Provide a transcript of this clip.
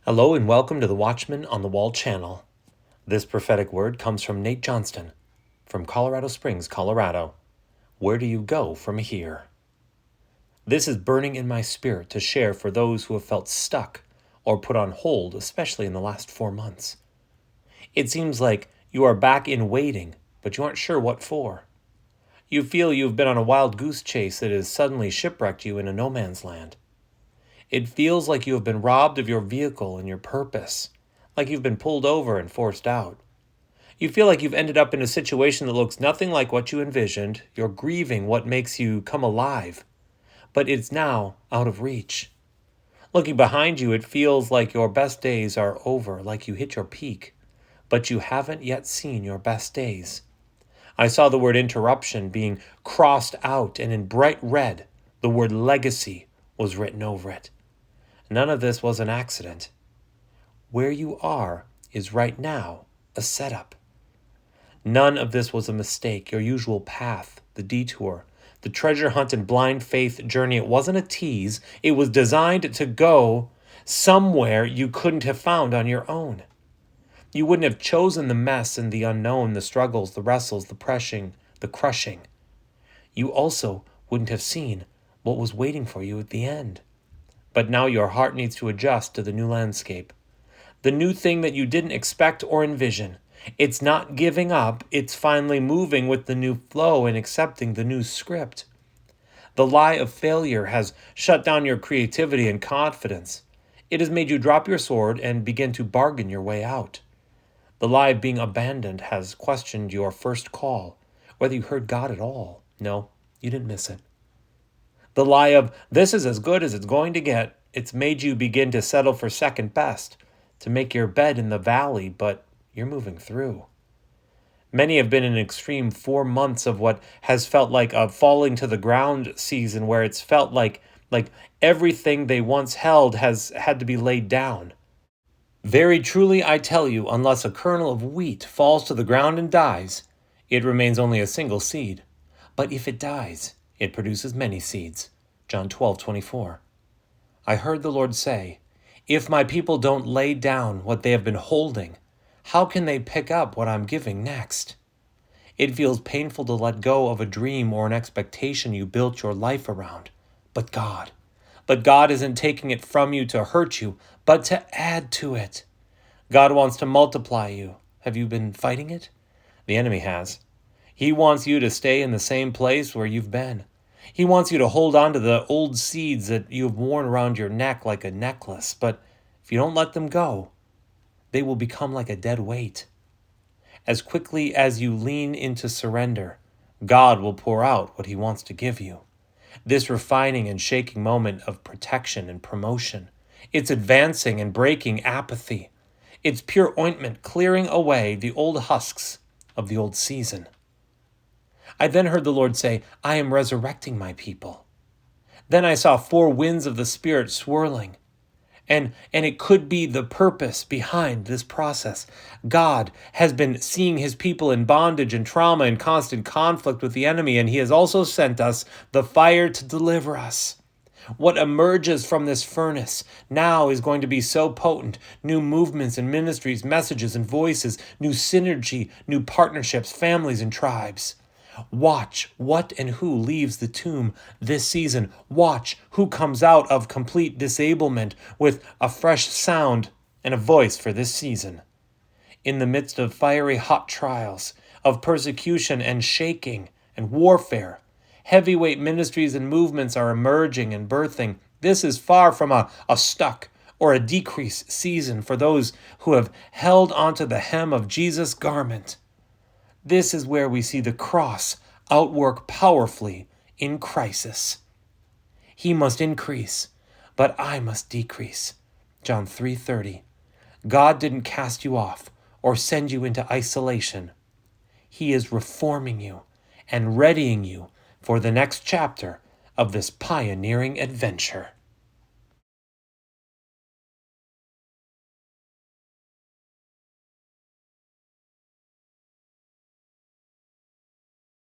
Hello and welcome to the Watchmen on the Wall channel. This prophetic word comes from Nate Johnston from Colorado Springs, Colorado. Where do you go from here? This is burning in my spirit to share for those who have felt stuck or put on hold, especially in the last 4 months. It seems like you are back in waiting, but you aren't sure what for. You feel you've been on a wild goose chase that has suddenly shipwrecked you in a no man's land. It feels like you have been robbed of your vehicle and your purpose, like you've been pulled over and forced out. You feel like you've ended up in a situation that looks nothing like what you envisioned. You're grieving what makes you come alive, but it's now out of reach. Looking behind you, it feels like your best days are over, like you hit your peak, but you haven't yet seen your best days. I saw the word interruption being crossed out, and in bright red, the word legacy was written over it. None of this was an accident. Where you are is right now a setup. None of this was a mistake, your usual path, the detour, the treasure hunt and blind faith journey. It wasn't a tease. It was designed to go somewhere you couldn't have found on your own. You wouldn't have chosen the mess and the unknown, the struggles, the wrestles, the pressing, the crushing. You also wouldn't have seen what was waiting for you at the end. But now your heart needs to adjust to the new landscape, the new thing that you didn't expect or envision. It's not giving up, it's finally moving with the new flow and accepting the new script. The lie of failure has shut down your creativity and confidence. It has made you drop your sword and begin to bargain your way out. The lie of being abandoned has questioned your first call, whether you heard God at all. No, you didn't miss it. The lie of, this is as good as it's going to get, it's made you begin to settle for second best, to make your bed in the valley, but you're moving through. Many have been in extreme 4 months of what has felt like a falling to the ground season, where it's felt like everything they once held has had to be laid down. Very truly I tell you, unless a kernel of wheat falls to the ground and dies, it remains only a single seed. But if it dies, it produces many seeds. John 12:24. I heard the Lord say, if my people don't lay down what they have been holding, how can they pick up what I'm giving next? It feels painful to let go of a dream or an expectation you built your life around. But God isn't taking it from you to hurt you, but to add to it. God wants to multiply you. Have you been fighting it? The enemy has. He wants you to stay in the same place where you've been. He wants you to hold on to the old seeds that you have worn around your neck like a necklace, but if you don't let them go, they will become like a dead weight. As quickly as you lean into surrender, God will pour out what He wants to give you. This refining and shaking moment of protection and promotion, it's advancing and breaking apathy. It's pure ointment clearing away the old husks of the old season. I then heard the Lord say, I am resurrecting my people. Then I saw 4 winds of the Spirit swirling. And it could be the purpose behind this process. God has been seeing His people in bondage and trauma and constant conflict with the enemy, and He has also sent us the fire to deliver us. What emerges from this furnace now is going to be so potent. New movements and ministries, messages and voices, new synergy, new partnerships, families and tribes. Watch what and who leaves the tomb this season. Watch who comes out of complete disablement with a fresh sound and a voice for this season. In the midst of fiery hot trials, of persecution and shaking and warfare, heavyweight ministries and movements are emerging and birthing. This is far from a stuck or a decrease season for those who have held onto the hem of Jesus' garment. This is where we see the cross outwork powerfully in crisis. He must increase, but I must decrease. John 3:30. God didn't cast you off or send you into isolation. He is reforming you and readying you for the next chapter of this pioneering adventure.